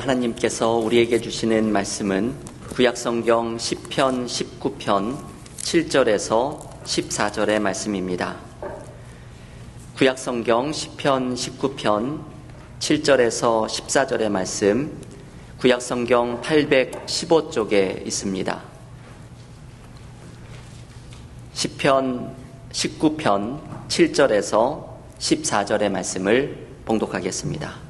하나님께서 우리에게 주시는 말씀은 구약성경 시편 19편 7절에서 14절의 말씀입니다. 구약성경 시편 19편 7절에서 14절의 말씀, 구약성경 815쪽에 있습니다. 시편 19편 7절에서 14절의 말씀을 봉독하겠습니다.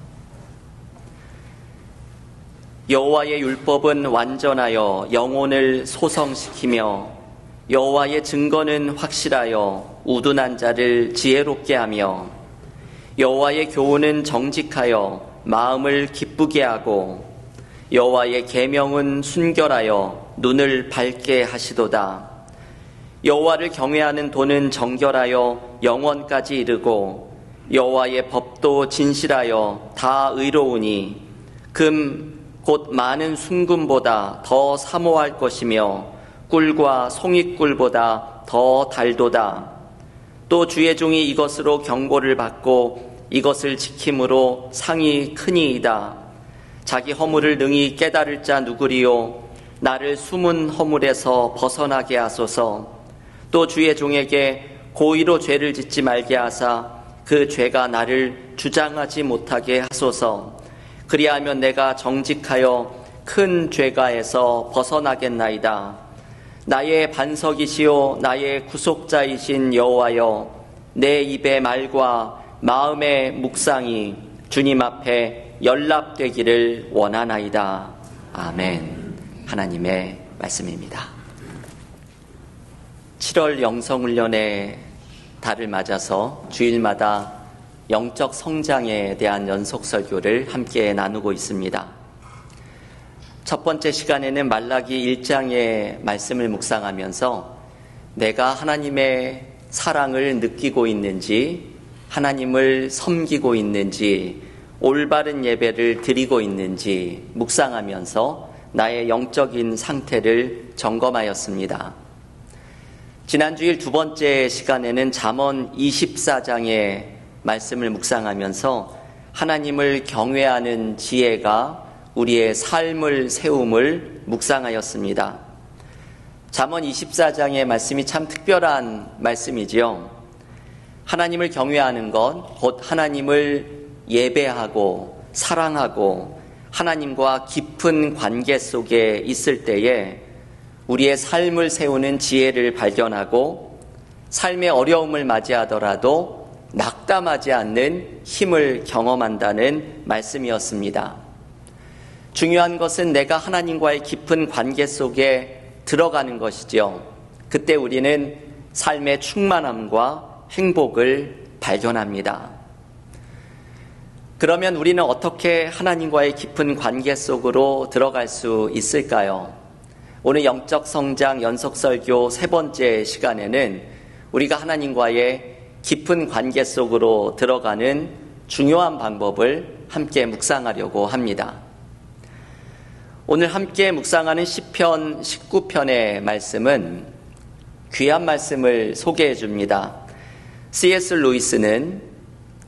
여호와의 율법은 완전하여 영혼을 소성시키며 여호와의 증거는 확실하여 우둔한 자를 지혜롭게 하며 여호와의 교훈은 정직하여 마음을 기쁘게 하고 여호와의 계명은 순결하여 눈을 밝게 하시도다. 여호와를 경외하는 도는 정결하여 영원까지 이르고 여호와의 법도 진실하여 다 의로우니 금 곧 많은 순금보다 더 사모할 것이며 꿀과 송이꿀보다 더 달도다. 또 주의 종이 이것으로 경고를 받고 이것을 지킴으로 상이 크니이다. 자기 허물을 능히 깨달을 자 누구리요. 나를 숨은 허물에서 벗어나게 하소서. 또 주의 종에게 고의로 죄를 짓지 말게 하사 그 죄가 나를 주장하지 못하게 하소서. 그리하면 내가 정직하여 큰 죄가에서 벗어나겠나이다. 나의 반석이시요 나의 구속자이신 여호와여, 내 입의 말과 마음의 묵상이 주님 앞에 연락되기를 원하나이다. 아멘. 하나님의 말씀입니다. 7월 영성훈련의 달을 맞아서 주일마다 영적 성장에 대한 연속 설교를 함께 나누고 있습니다. 첫 번째 시간에는 말라기 1장의 말씀을 묵상하면서 내가 하나님의 사랑을 느끼고 있는지, 하나님을 섬기고 있는지, 올바른 예배를 드리고 있는지 묵상하면서 나의 영적인 상태를 점검하였습니다. 지난 주일 두 번째 시간에는 잠언 24장의 말씀을 묵상하면서 하나님을 경외하는 지혜가 우리의 삶을 세움을 묵상하였습니다. 잠언 24장의 말씀이 참 특별한 말씀이지요. 하나님을 경외하는 것, 곧 하나님을 예배하고 사랑하고 하나님과 깊은 관계 속에 있을 때에 우리의 삶을 세우는 지혜를 발견하고 삶의 어려움을 맞이하더라도 낙담하지 않는 힘을 경험한다는 말씀이었습니다. 중요한 것은 내가 하나님과의 깊은 관계 속에 들어가는 것이죠. 그때 우리는 삶의 충만함과 행복을 발견합니다. 그러면 우리는 어떻게 하나님과의 깊은 관계 속으로 들어갈 수 있을까요? 오늘 영적 성장 연속 설교 세 번째 시간에는 우리가 하나님과의 깊은 관계 속으로 들어가는 중요한 방법을 함께 묵상하려고 합니다. 오늘 함께 묵상하는 시편 19편의 말씀은 귀한 말씀을 소개해 줍니다. C.S. 루이스는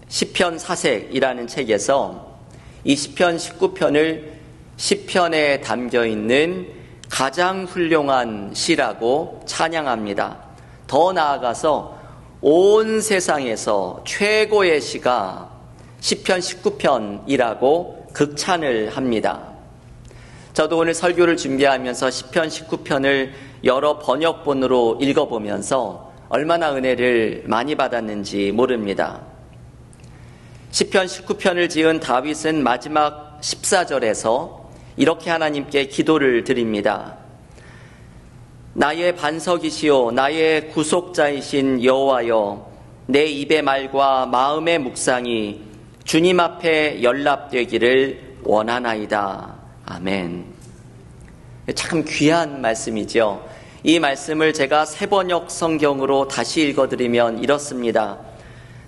시편 사색이라는 책에서 이 시편 19편을 시편에 담겨있는 가장 훌륭한 시라고 찬양합니다. 더 나아가서 온 세상에서 최고의 시가 시편 19편이라고 극찬을 합니다. 저도 오늘 설교를 준비하면서 시편 19편을 여러 번역본으로 읽어보면서 얼마나 은혜를 많이 받았는지 모릅니다. 시편 19편을 지은 다윗은 마지막 14절에서 이렇게 하나님께 기도를 드립니다. 나의 반석이시요 나의 구속자이신 여호와여, 내 입의 말과 마음의 묵상이 주님 앞에 연락되기를 원하나이다. 아멘. 참 귀한 말씀이죠. 이 말씀을 제가 새 번역 성경으로 다시 읽어드리면 이렇습니다.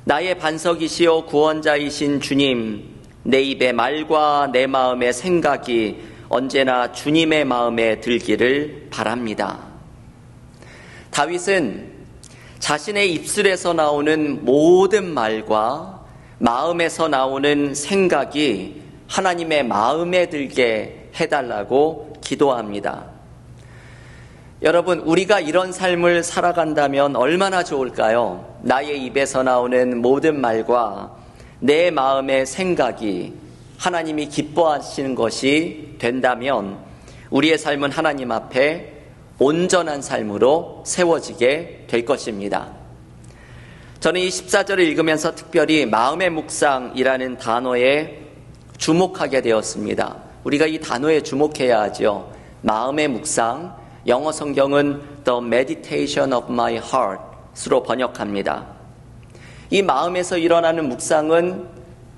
나의 반석이시요 구원자이신 주님, 내 입의 말과 내 마음의 생각이 언제나 주님의 마음에 들기를 바랍니다. 다윗은 자신의 입술에서 나오는 모든 말과 마음에서 나오는 생각이 하나님의 마음에 들게 해달라고 기도합니다. 여러분, 우리가 이런 삶을 살아간다면 얼마나 좋을까요? 나의 입에서 나오는 모든 말과 내 마음의 생각이 하나님이 기뻐하시는 것이 된다면 우리의 삶은 하나님 앞에 온전한 삶으로 세워지게 될 것입니다. 저는 이 14절을 읽으면서 특별히 마음의 묵상이라는 단어에 주목하게 되었습니다. 우리가 이 단어에 주목해야 하죠. 마음의 묵상, 영어 성경은 The Meditation of My Heart으로 번역합니다. 이 마음에서 일어나는 묵상은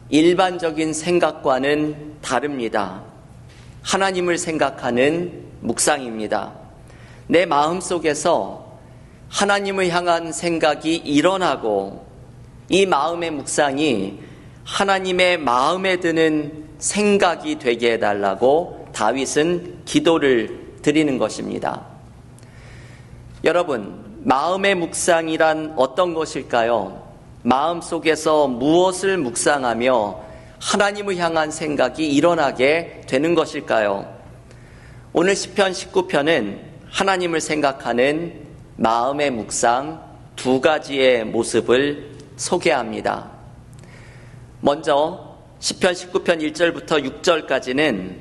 일반적인 생각과는 다릅니다. 하나님을 생각하는 묵상입니다. 내 마음 속에서 하나님을 향한 생각이 일어나고 이 마음의 묵상이 하나님의 마음에 드는 생각이 되게 해달라고 다윗은 기도를 드리는 것입니다. 여러분, 마음의 묵상이란 어떤 것일까요? 마음 속에서 무엇을 묵상하며 하나님을 향한 생각이 일어나게 되는 것일까요? 오늘 시편 19편은 하나님을 생각하는 마음의 묵상 두 가지의 모습을 소개합니다. 먼저 시편 19편 1절부터 6절까지는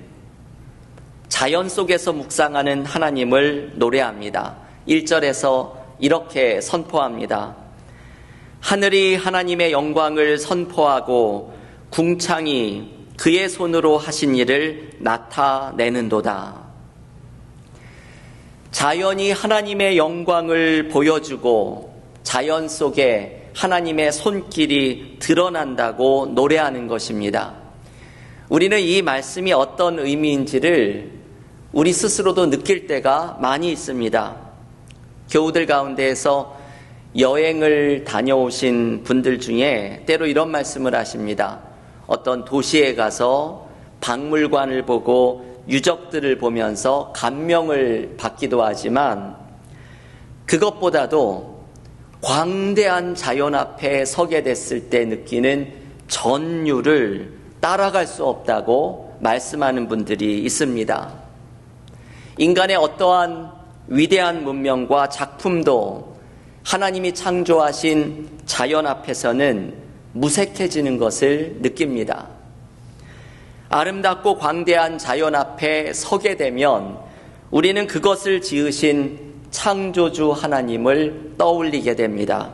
자연 속에서 묵상하는 하나님을 노래합니다. 1절에서 이렇게 선포합니다. 하늘이 하나님의 영광을 선포하고 궁창이 그의 손으로 하신 일을 나타내는도다. 자연이 하나님의 영광을 보여주고 자연 속에 하나님의 손길이 드러난다고 노래하는 것입니다. 우리는 이 말씀이 어떤 의미인지를 우리 스스로도 느낄 때가 많이 있습니다. 교우들 가운데에서 여행을 다녀오신 분들 중에 때로 이런 말씀을 하십니다. 어떤 도시에 가서 박물관을 보고 유적들을 보면서 감명을 받기도 하지만 그것보다도 광대한 자연 앞에 서게 됐을 때 느끼는 전율을 따라갈 수 없다고 말씀하는 분들이 있습니다. 인간의 어떠한 위대한 문명과 작품도 하나님이 창조하신 자연 앞에서는 무색해지는 것을 느낍니다. 아름답고 광대한 자연 앞에 서게 되면 우리는 그것을 지으신 창조주 하나님을 떠올리게 됩니다.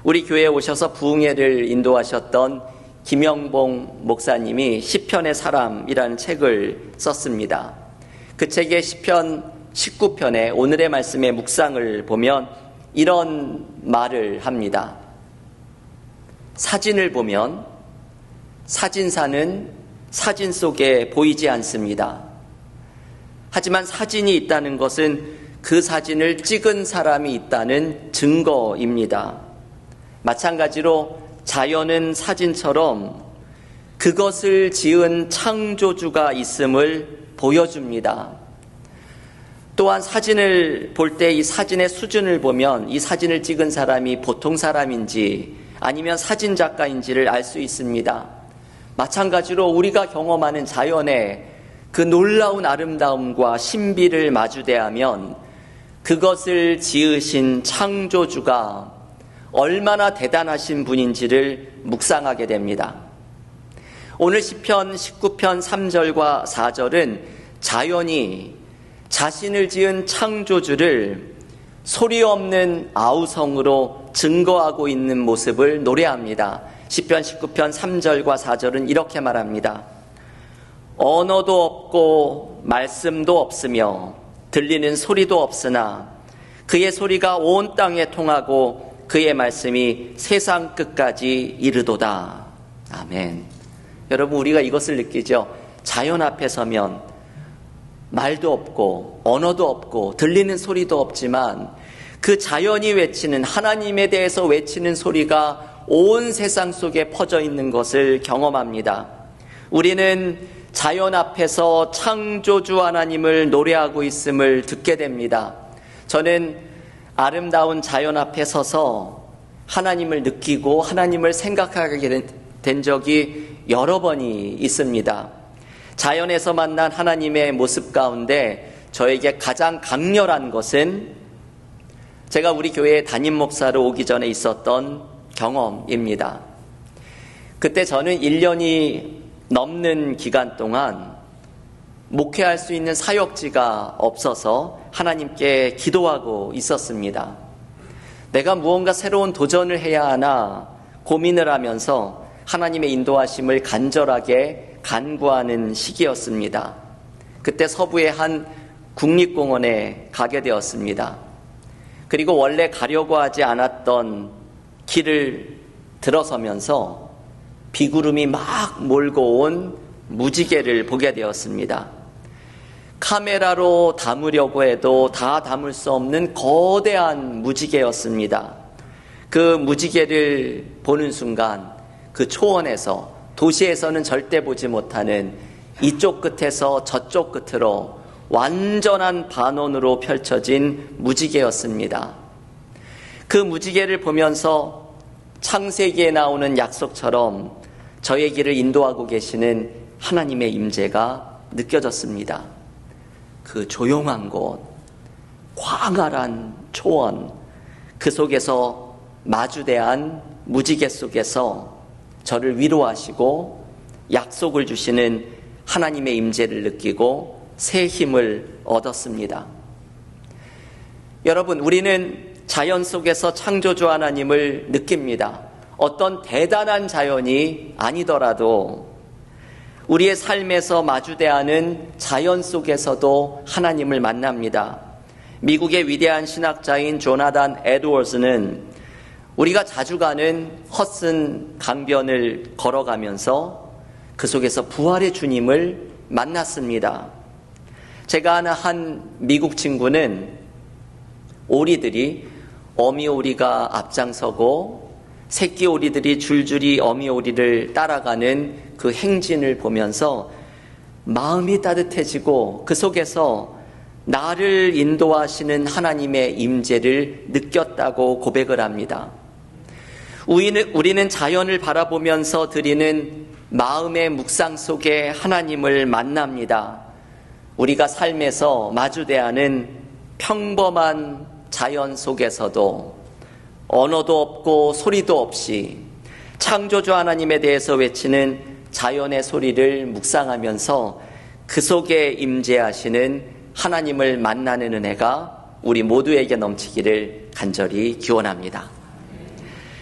우리 교회에 오셔서 부흥회를 인도하셨던 김영봉 목사님이 시편의 사람이라는 책을 썼습니다. 그 책의 시편 19편에 오늘의 말씀의 묵상을 보면 이런 말을 합니다. 사진을 보면 사진사는 사진 속에 보이지 않습니다. 하지만 사진이 있다는 것은 그 사진을 찍은 사람이 있다는 증거입니다. 마찬가지로 자연은 사진처럼 그것을 지은 창조주가 있음을 보여줍니다. 또한 사진을 볼 때 이 사진의 수준을 보면 이 사진을 찍은 사람이 보통 사람인지 아니면 사진 작가인지를 알 수 있습니다. 마찬가지로 우리가 경험하는 자연의 그 놀라운 아름다움과 신비를 마주대하면 그것을 지으신 창조주가 얼마나 대단하신 분인지를 묵상하게 됩니다. 오늘 시편 19편 3절과 4절은 자연이 자신을 지은 창조주를 소리 없는 아우성으로 증거하고 있는 모습을 노래합니다. 시편 19편 3절과 4절은 이렇게 말합니다. 언어도 없고 말씀도 없으며 들리는 소리도 없으나 그의 소리가 온 땅에 통하고 그의 말씀이 세상 끝까지 이르도다. 아멘. 여러분, 우리가 이것을 느끼죠. 자연 앞에 서면 말도 없고 언어도 없고 들리는 소리도 없지만 그 자연이 외치는, 하나님에 대해서 외치는 소리가 온 세상 속에 퍼져 있는 것을 경험합니다. 우리는 자연 앞에서 창조주 하나님을 노래하고 있음을 듣게 됩니다. 저는 아름다운 자연 앞에 서서 하나님을 느끼고 하나님을 생각하게 된 적이 여러 번이 있습니다. 자연에서 만난 하나님의 모습 가운데 저에게 가장 강렬한 것은 제가 우리 교회에 담임 목사로 오기 전에 있었던 경험입니다. 그때 저는 1년이 넘는 기간 동안 목회할 수 있는 사역지가 없어서 하나님께 기도하고 있었습니다. 내가 무언가 새로운 도전을 해야 하나 고민을 하면서 하나님의 인도하심을 간절하게 간구하는 시기였습니다. 그때 서부의 한 국립공원에 가게 되었습니다. 그리고 원래 가려고 하지 않았던 길을 들어서면서 비구름이 막 몰고 온 무지개를 보게 되었습니다. 카메라로 담으려고 해도 다 담을 수 없는 거대한 무지개였습니다. 그 무지개를 보는 순간 그 초원에서, 도시에서는 절대 보지 못하는 이쪽 끝에서 저쪽 끝으로 완전한 반원으로 펼쳐진 무지개였습니다. 그 무지개를 보면서 창세기에 나오는 약속처럼 저의 길을 인도하고 계시는 하나님의 임재가 느껴졌습니다. 그 조용한 곳, 광활한 초원, 그 속에서 마주대한 무지개 속에서 저를 위로하시고 약속을 주시는 하나님의 임재를 느끼고 새 힘을 얻었습니다. 여러분, 우리는 자연 속에서 창조주 하나님을 느낍니다. 어떤 대단한 자연이 아니더라도 우리의 삶에서 마주대하는 자연 속에서도 하나님을 만납니다. 미국의 위대한 신학자인 조나단 에드워즈는 우리가 자주 가는 허슨 강변을 걸어가면서 그 속에서 부활의 주님을 만났습니다. 제가 아는 한 미국 친구는 오리들이, 어미 오리가 앞장서고 새끼 오리들이 줄줄이 어미 오리를 따라가는 그 행진을 보면서 마음이 따뜻해지고 그 속에서 나를 인도하시는 하나님의 임재를 느꼈다고 고백을 합니다. 우리는 자연을 바라보면서 드리는 마음의 묵상 속에 하나님을 만납니다. 우리가 삶에서 마주대하는 평범한 자연 속에서도 언어도 없고 소리도 없이 창조주 하나님에 대해서 외치는 자연의 소리를 묵상하면서 그 속에 임재하시는 하나님을 만나는 은혜가 우리 모두에게 넘치기를 간절히 기원합니다.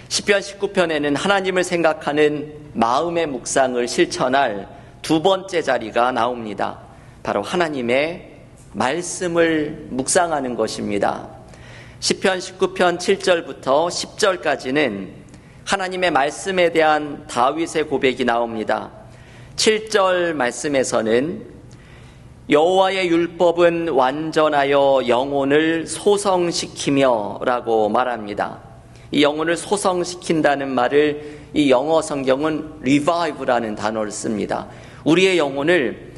시편 19편에는 하나님을 생각하는 마음의 묵상을 실천할 두 번째 자리가 나옵니다. 바로 하나님의 말씀을 묵상하는 것입니다. 시편 19편 7절부터 10절까지는 하나님의 말씀에 대한 다윗의 고백이 나옵니다. 7절 말씀에서는 여호와의 율법은 완전하여 영혼을 소성시키며 라고 말합니다. 이 영혼을 소성시킨다는 말을 이 영어 성경은 revive라는 단어를 씁니다. 우리의 영혼을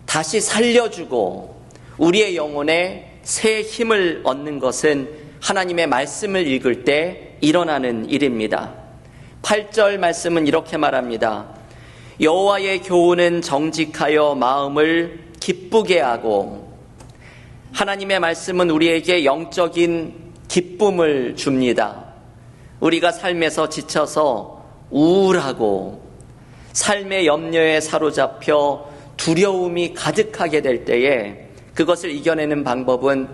다시 살려주고 우리의 영혼에 새 힘을 얻는 것은 하나님의 말씀을 읽을 때 일어나는 일입니다. 8절 말씀은 이렇게 말합니다. 여호와의 교훈은 정직하여 마음을 기쁘게 하고, 하나님의 말씀은 우리에게 영적인 기쁨을 줍니다. 우리가 삶에서 지쳐서 우울하고 삶의 염려에 사로잡혀 두려움이 가득하게 될 때에 그것을 이겨내는 방법은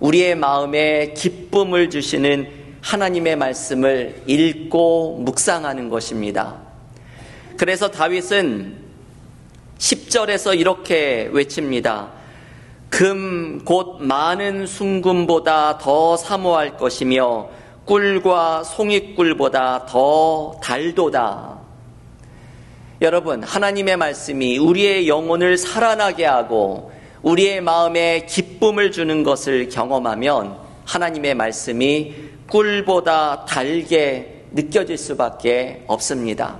우리의 마음에 기쁨을 주시는 하나님의 말씀을 읽고 묵상하는 것입니다. 그래서 다윗은 10절에서 이렇게 외칩니다. 금 곧 많은 순금보다 더 사모할 것이며 꿀과 송이꿀보다 더 달도다. 여러분, 하나님의 말씀이 우리의 영혼을 살아나게 하고 우리의 마음에 기쁨을 주는 것을 경험하면 하나님의 말씀이 꿀보다 달게 느껴질 수밖에 없습니다.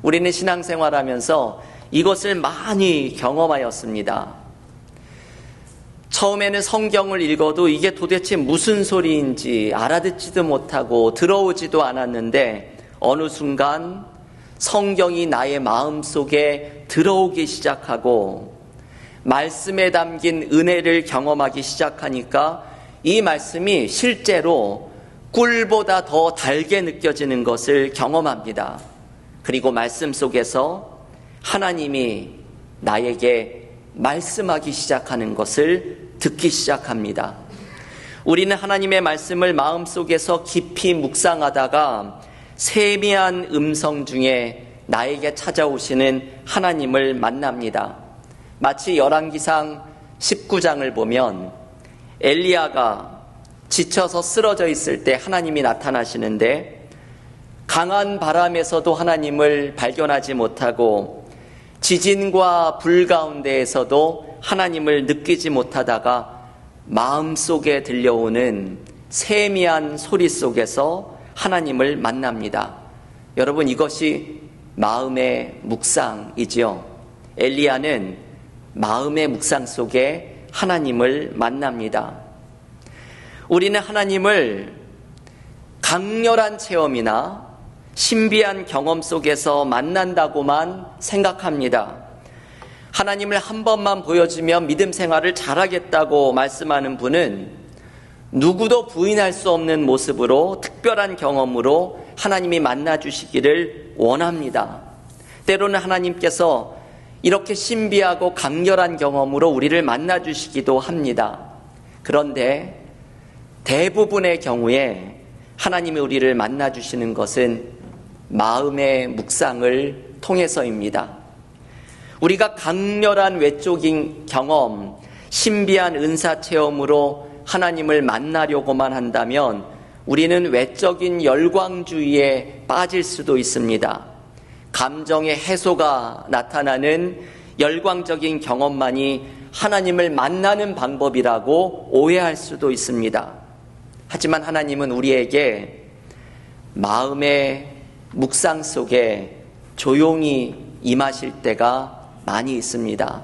우리는 신앙생활하면서 이것을 많이 경험하였습니다. 처음에는 성경을 읽어도 이게 도대체 무슨 소리인지 알아듣지도 못하고 들어오지도 않았는데 어느 순간 성경이 나의 마음속에 들어오기 시작하고 말씀에 담긴 은혜를 경험하기 시작하니까 이 말씀이 실제로 꿀보다 더 달게 느껴지는 것을 경험합니다. 그리고 말씀 속에서 하나님이 나에게 말씀하기 시작하는 것을 듣기 시작합니다. 우리는 하나님의 말씀을 마음속에서 깊이 묵상하다가 세미한 음성 중에 나에게 찾아오시는 하나님을 만납니다. 마치 열왕기상 19장을 보면 엘리야가 지쳐서 쓰러져 있을 때 하나님이 나타나시는데 강한 바람에서도 하나님을 발견하지 못하고 지진과 불 가운데에서도 하나님을 느끼지 못하다가 마음속에 들려오는 세미한 소리 속에서 하나님을 만납니다. 여러분, 이것이 마음의 묵상이지요. 엘리야는 마음의 묵상 속에 하나님을 만납니다. 우리는 하나님을 강렬한 체험이나 신비한 경험 속에서 만난다고만 생각합니다. 하나님을 한 번만 보여주면 믿음 생활을 잘하겠다고 말씀하는 분은 누구도 부인할 수 없는 모습으로 특별한 경험으로 하나님이 만나주시기를 원합니다. 때로는 하나님께서 이렇게 신비하고 강렬한 경험으로 우리를 만나주시기도 합니다. 그런데 대부분의 경우에 하나님이 우리를 만나주시는 것은 마음의 묵상을 통해서입니다. 우리가 강렬한 외적인 경험, 신비한 은사 체험으로 하나님을 만나려고만 한다면 우리는 외적인 열광주의에 빠질 수도 있습니다. 감정의 해소가 나타나는 열광적인 경험만이 하나님을 만나는 방법이라고 오해할 수도 있습니다. 하지만 하나님은 우리에게 마음의 묵상 속에 조용히 임하실 때가 많이 있습니다.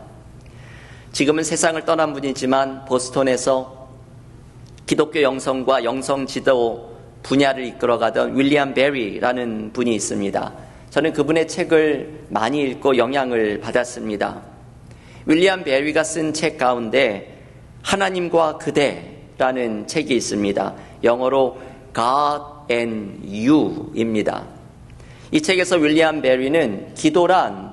지금은 세상을 떠난 분이지만 보스턴에서 기독교 영성과 영성 지도 분야를 이끌어가던 윌리엄 베리라는 분이 있습니다. 저는 그분의 책을 많이 읽고 영향을 받았습니다. 윌리엄 베리가 쓴 책 가운데 하나님과 그대라는 책이 있습니다. 영어로 God and You입니다. 이 책에서 윌리엄 베리는 기도란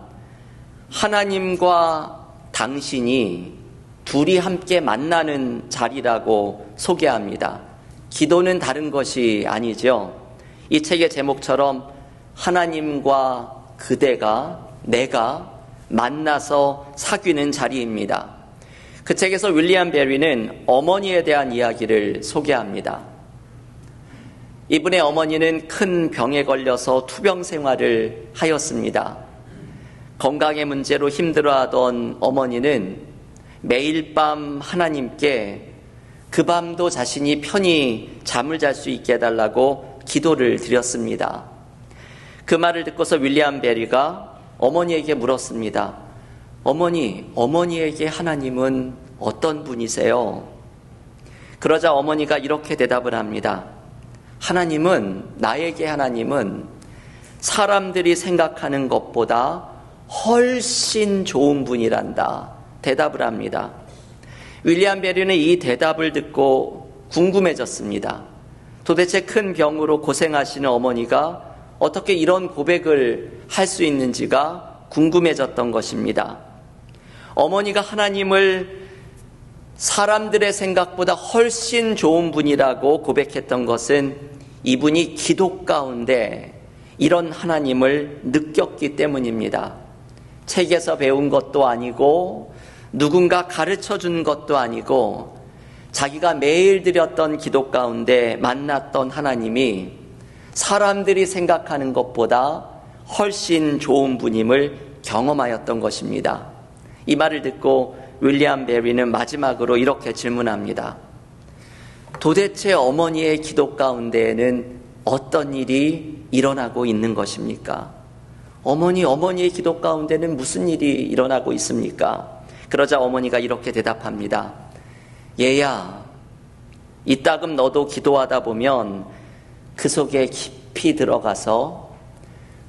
하나님과 당신이 둘이 함께 만나는 자리라고 소개합니다. 기도는 다른 것이 아니죠. 이 책의 제목처럼 하나님과 그대가, 내가 만나서 사귀는 자리입니다. 그 책에서 윌리엄 베리는 어머니에 대한 이야기를 소개합니다. 이분의 어머니는 큰 병에 걸려서 투병 생활을 하였습니다. 건강의 문제로 힘들어하던 어머니는 매일 밤 하나님께 그 밤도 자신이 편히 잠을 잘 수 있게 해달라고 기도를 드렸습니다. 그 말을 듣고서 윌리엄 베리가 어머니에게 물었습니다. 어머니에게 하나님은 어떤 분이세요? 그러자 어머니가 이렇게 대답을 합니다. 나에게 하나님은 사람들이 생각하는 것보다 훨씬 좋은 분이란다. 대답을 합니다. 윌리엄 베리는 이 대답을 듣고 궁금해졌습니다. 도대체 큰 병으로 고생하시는 어머니가 어떻게 이런 고백을 할 수 있는지가 궁금해졌던 것입니다. 어머니가 하나님을 사람들의 생각보다 훨씬 좋은 분이라고 고백했던 것은 이분이 기도 가운데 이런 하나님을 느꼈기 때문입니다. 책에서 배운 것도 아니고 누군가 가르쳐 준 것도 아니고 자기가 매일 드렸던 기도 가운데 만났던 하나님이 사람들이 생각하는 것보다 훨씬 좋은 분임을 경험하였던 것입니다. 이 말을 듣고 윌리엄 베리는 마지막으로 이렇게 질문합니다. 도대체 어머니의 기도 가운데에는 어떤 일이 일어나고 있는 것입니까? 어머니의 기도 가운데는 무슨 일이 일어나고 있습니까? 그러자 어머니가 이렇게 대답합니다. 얘야, 이따금 너도 기도하다 보면 그 속에 깊이 들어가서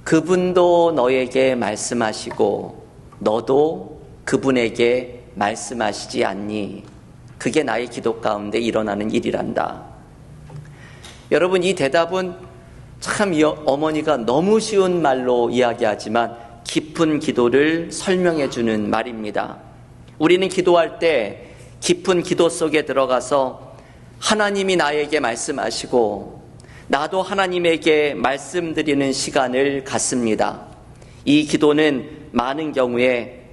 그분도 너에게 말씀하시고 너도 그분에게 말씀하시지 않니? 그게 나의 기도 가운데 일어나는 일이란다. 여러분, 이 대답은 참 이 어머니가 너무 쉬운 말로 이야기하지만 깊은 기도를 설명해 주는 말입니다. 우리는 기도할 때 깊은 기도 속에 들어가서 하나님이 나에게 말씀하시고 나도 하나님에게 말씀드리는 시간을 갖습니다. 이 기도는 많은 경우에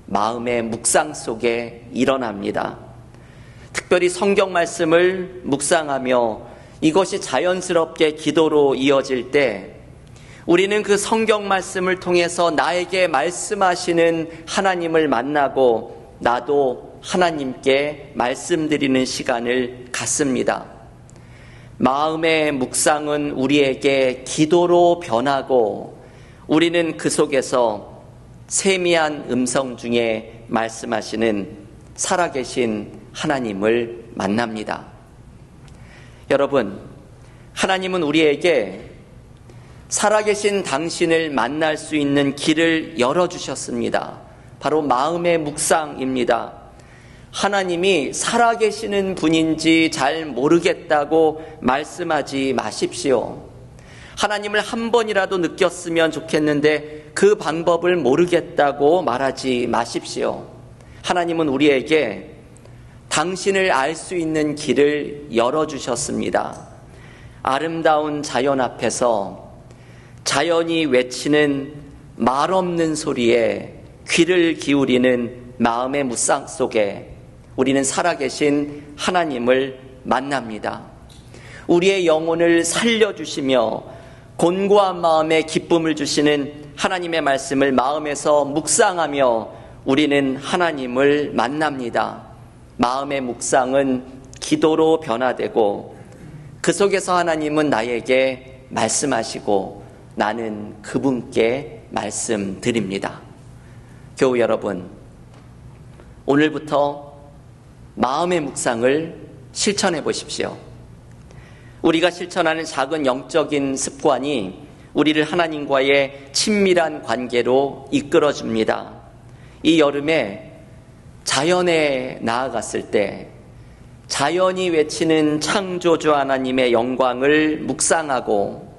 마음의 묵상 속에 일어납니다. 특별히 성경 말씀을 묵상하며 이것이 자연스럽게 기도로 이어질 때 우리는 그 성경 말씀을 통해서 나에게 말씀하시는 하나님을 만나고 나도 하나님께 말씀드리는 시간을 갖습니다. 마음의 묵상은 우리에게 기도로 변하고 우리는 그 속에서 세미한 음성 중에 말씀하시는 살아계신 하나님을 만납니다. 여러분, 하나님은 우리에게 살아계신 당신을 만날 수 있는 길을 열어주셨습니다. 바로 마음의 묵상입니다. 하나님이 살아계시는 분인지 잘 모르겠다고 말씀하지 마십시오. 하나님을 한 번이라도 느꼈으면 좋겠는데 그 방법을 모르겠다고 말하지 마십시오. 하나님은 우리에게 당신을 알 수 있는 길을 열어주셨습니다. 아름다운 자연 앞에서 자연이 외치는 말없는 소리에 귀를 기울이는 마음의 묵상 속에 우리는 살아계신 하나님을 만납니다. 우리의 영혼을 살려주시며 곤고한 마음에 기쁨을 주시는 하나님의 말씀을 마음에서 묵상하며 우리는 하나님을 만납니다. 마음의 묵상은 기도로 변화되고 그 속에서 하나님은 나에게 말씀하시고 나는 그분께 말씀드립니다. 교우 여러분, 오늘부터 마음의 묵상을 실천해 보십시오. 우리가 실천하는 작은 영적인 습관이 우리를 하나님과의 친밀한 관계로 이끌어줍니다. 이 여름에 자연에 나아갔을 때 자연이 외치는 창조주 하나님의 영광을 묵상하고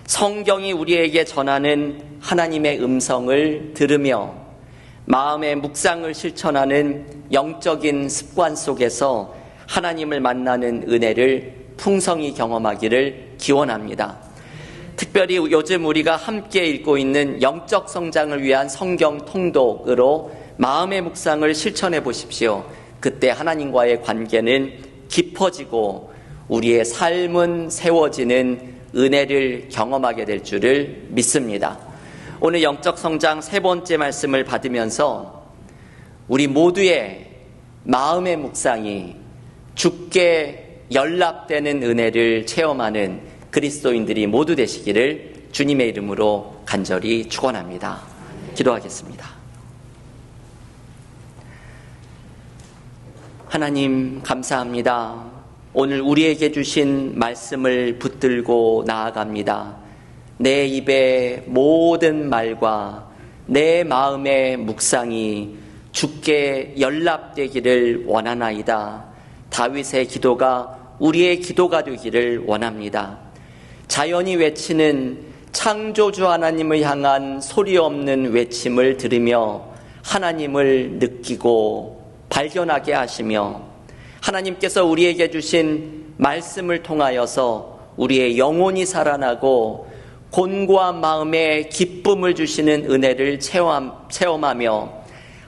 성경이 우리에게 전하는 하나님의 음성을 들으며 마음의 묵상을 실천하는 영적인 습관 속에서 하나님을 만나는 은혜를 풍성히 경험하기를 기원합니다. 특별히 요즘 우리가 함께 읽고 있는 영적 성장을 위한 성경 통독으로 마음의 묵상을 실천해 보십시오. 그때 하나님과의 관계는 깊어지고 우리의 삶은 세워지는 은혜를 경험하게 될 줄을 믿습니다. 오늘 영적 성장 세 번째 말씀을 받으면서 우리 모두의 마음의 묵상이 주께 연락되는 은혜를 체험하는 그리스도인들이 모두 되시기를 주님의 이름으로 간절히 축원합니다. 기도하겠습니다. 하나님 감사합니다. 오늘 우리에게 주신 말씀을 붙들고 나아갑니다. 내 입의 모든 말과 내 마음의 묵상이 주께 연락되기를 원하나이다. 다윗의 기도가 우리의 기도가 되기를 원합니다. 자연이 외치는 창조주 하나님을 향한 소리 없는 외침을 들으며 하나님을 느끼고 발견하게 하시며 하나님께서 우리에게 주신 말씀을 통하여서 우리의 영혼이 살아나고 곤고한 마음에 기쁨을 주시는 은혜를 체험하며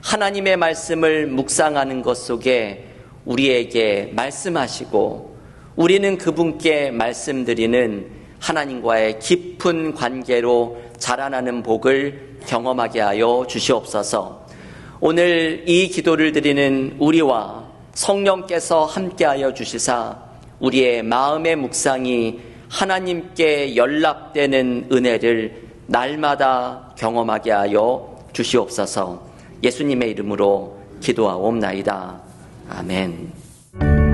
하나님의 말씀을 묵상하는 것 속에 우리에게 말씀하시고 우리는 그분께 말씀드리는 하나님과의 깊은 관계로 자라나는 복을 경험하게 하여 주시옵소서. 오늘 이 기도를 드리는 우리와 성령께서 함께하여 주시사 우리의 마음의 묵상이 하나님께 연락되는 은혜를 날마다 경험하게 하여 주시옵소서. 예수님의 이름으로 기도하옵나이다. 아멘.